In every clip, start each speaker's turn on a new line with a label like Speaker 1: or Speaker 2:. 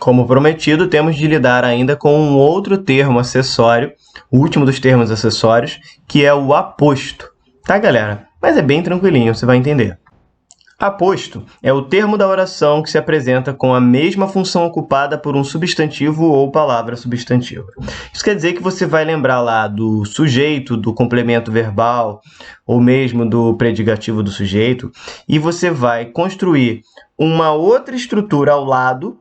Speaker 1: Como prometido, temos de lidar ainda com um outro termo acessório, o último dos termos acessórios, que é o aposto. Tá, galera? Mas é bem tranquilinho, você vai entender. Aposto é o termo da oração que se apresenta com a mesma função ocupada por um substantivo ou palavra substantiva. Isso quer dizer que você vai lembrar lá do sujeito, do complemento verbal, ou mesmo do predicativo do sujeito, e você vai construir uma outra estrutura ao lado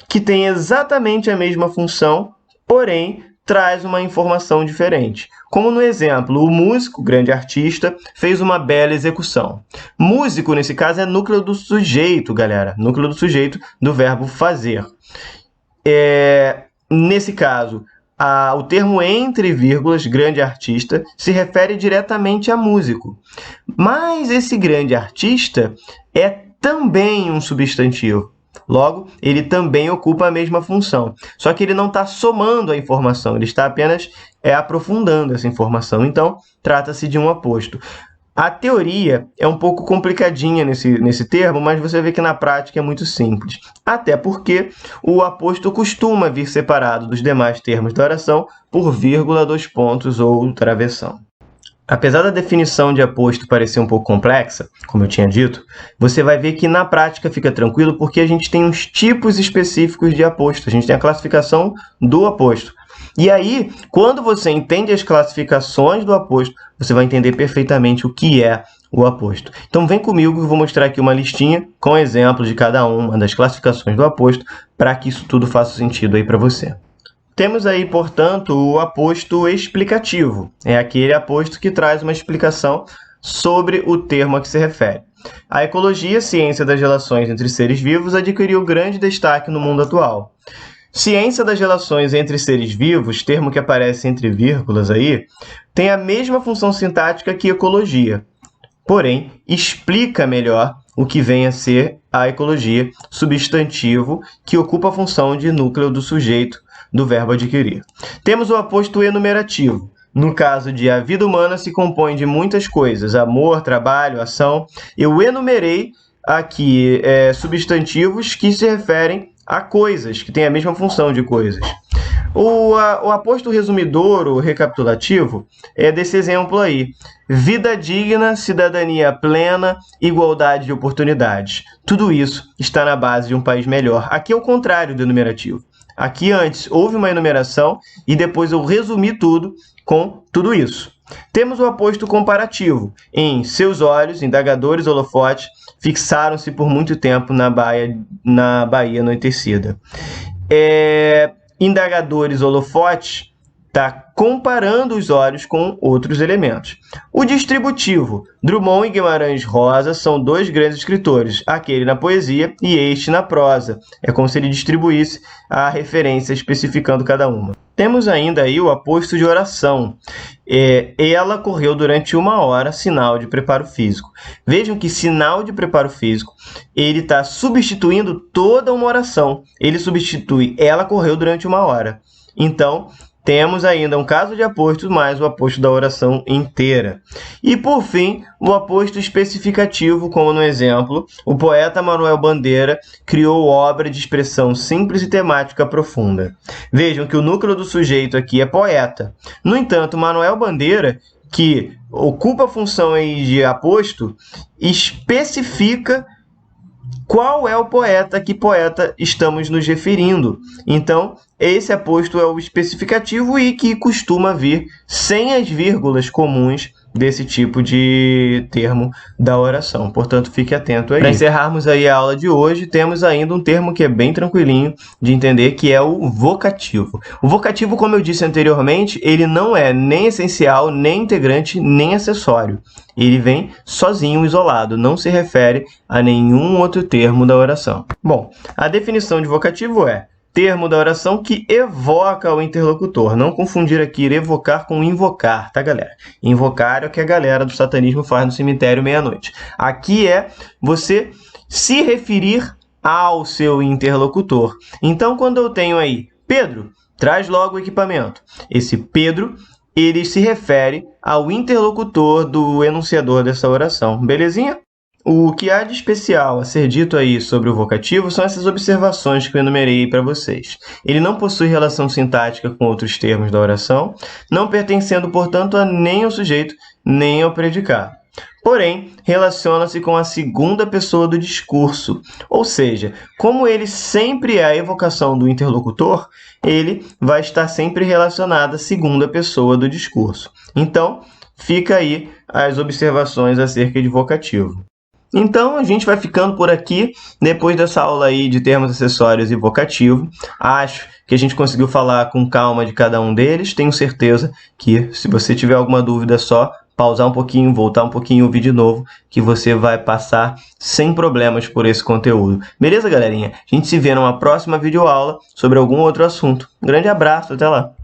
Speaker 1: que tem exatamente a mesma função, porém traz uma informação diferente. Como no exemplo, o músico, grande artista, fez uma bela execução. Músico, nesse caso, é núcleo do sujeito, galera. Núcleo do sujeito do verbo fazer. Nesse caso, o termo entre vírgulas, grande artista, se refere diretamente a músico. Mas esse grande artista é também um substantivo. Logo, ele também ocupa a mesma função. Só que ele não está somando a informação, ele está apenas aprofundando essa informação. Então, trata-se de um aposto. A teoria é um pouco complicadinha nesse termo, mas você vê que na prática é muito simples. Até porque o aposto costuma vir separado dos demais termos da oração por vírgula, dois pontos ou travessão. Apesar da definição de aposto parecer um pouco complexa, como eu tinha dito, você vai ver que na prática fica tranquilo porque a gente tem uns tipos específicos de aposto. A gente tem a classificação do aposto. E aí, quando você entende as classificações do aposto, você vai entender perfeitamente o que é o aposto. Então, vem comigo que eu vou mostrar aqui uma listinha com exemplos de cada uma das classificações do aposto para que isso tudo faça sentido aí para você. Temos aí, portanto, o aposto explicativo. É aquele aposto que traz uma explicação sobre o termo a que se refere. A ecologia, ciência das relações entre seres vivos, adquiriu grande destaque no mundo atual. Ciência das relações entre seres vivos, termo que aparece entre vírgulas aí, tem a mesma função sintática que ecologia. Porém, explica melhor o que vem a ser a ecologia, substantivo, que ocupa a função de núcleo do sujeito, do verbo adquirir. Temos o aposto enumerativo. No caso de a vida humana se compõe de muitas coisas, amor, trabalho, ação. Eu enumerei aqui substantivos que se referem a coisas, que têm a mesma função de coisas. O aposto resumidor, o recapitulativo, é desse exemplo aí. Vida digna, cidadania plena, igualdade de oportunidades. Tudo isso está na base de um país melhor. Aqui é o contrário do enumerativo. Aqui antes houve uma enumeração e depois eu resumi tudo com tudo isso. Temos o aposto comparativo. Em seus olhos, indagadores holofotes fixaram-se por muito tempo na Bahia anoitecida. Indagadores holofotes está comparando os olhos com outros elementos. O distributivo. Drummond e Guimarães Rosa são dois grandes escritores, aquele na poesia e este na prosa. É como se ele distribuísse a referência especificando cada uma. Temos ainda aí o aposto de oração. Ela correu durante 1 hora, sinal de preparo físico. Vejam que sinal de preparo físico, ele está substituindo toda uma oração. Ele substitui ela correu durante 1 hora. Então, temos ainda um caso de aposto mais o aposto da oração inteira. E, por fim, o aposto especificativo, como no exemplo, o poeta Manuel Bandeira criou obra de expressão simples e temática profunda. Vejam que o núcleo do sujeito aqui é poeta. No entanto, Manuel Bandeira, que ocupa a função aí de aposto, especifica qual é o poeta, a que poeta estamos nos referindo. Então, esse aposto é o especificativo e que costuma vir sem as vírgulas comuns desse tipo de termo da oração. Portanto, fique atento aí. Para encerrarmos aí a aula de hoje, temos ainda um termo que é bem tranquilinho de entender, que é o vocativo. O vocativo, como eu disse anteriormente, ele não é nem essencial, nem integrante, nem acessório. Ele vem sozinho, isolado, não se refere a nenhum outro termo da oração. Bom, a definição de vocativo é termo da oração que evoca o interlocutor. Não confundir aqui evocar com invocar, tá, galera? Invocar é o que a galera do satanismo faz no cemitério meia-noite. Aqui é você se referir ao seu interlocutor. Então, quando eu tenho aí Pedro, traz logo o equipamento. Esse Pedro, ele se refere ao interlocutor do enunciador dessa oração. Belezinha? O que há de especial a ser dito aí sobre o vocativo são essas observações que eu enumerei para vocês. Ele não possui relação sintática com outros termos da oração, não pertencendo, portanto, a nem ao sujeito, nem ao predicado. Porém, relaciona-se com a segunda pessoa do discurso, ou seja, como ele sempre é a evocação do interlocutor, ele vai estar sempre relacionado à segunda pessoa do discurso. Então, fica aí as observações acerca de vocativo. Então, a gente vai ficando por aqui, depois dessa aula aí de termos acessórios e vocativo. Acho que a gente conseguiu falar com calma de cada um deles. Tenho certeza que, se você tiver alguma dúvida, é só pausar um pouquinho, voltar um pouquinho e ouvir de novo, que você vai passar sem problemas por esse conteúdo. Beleza, galerinha? A gente se vê numa próxima videoaula sobre algum outro assunto. Um grande abraço, até lá!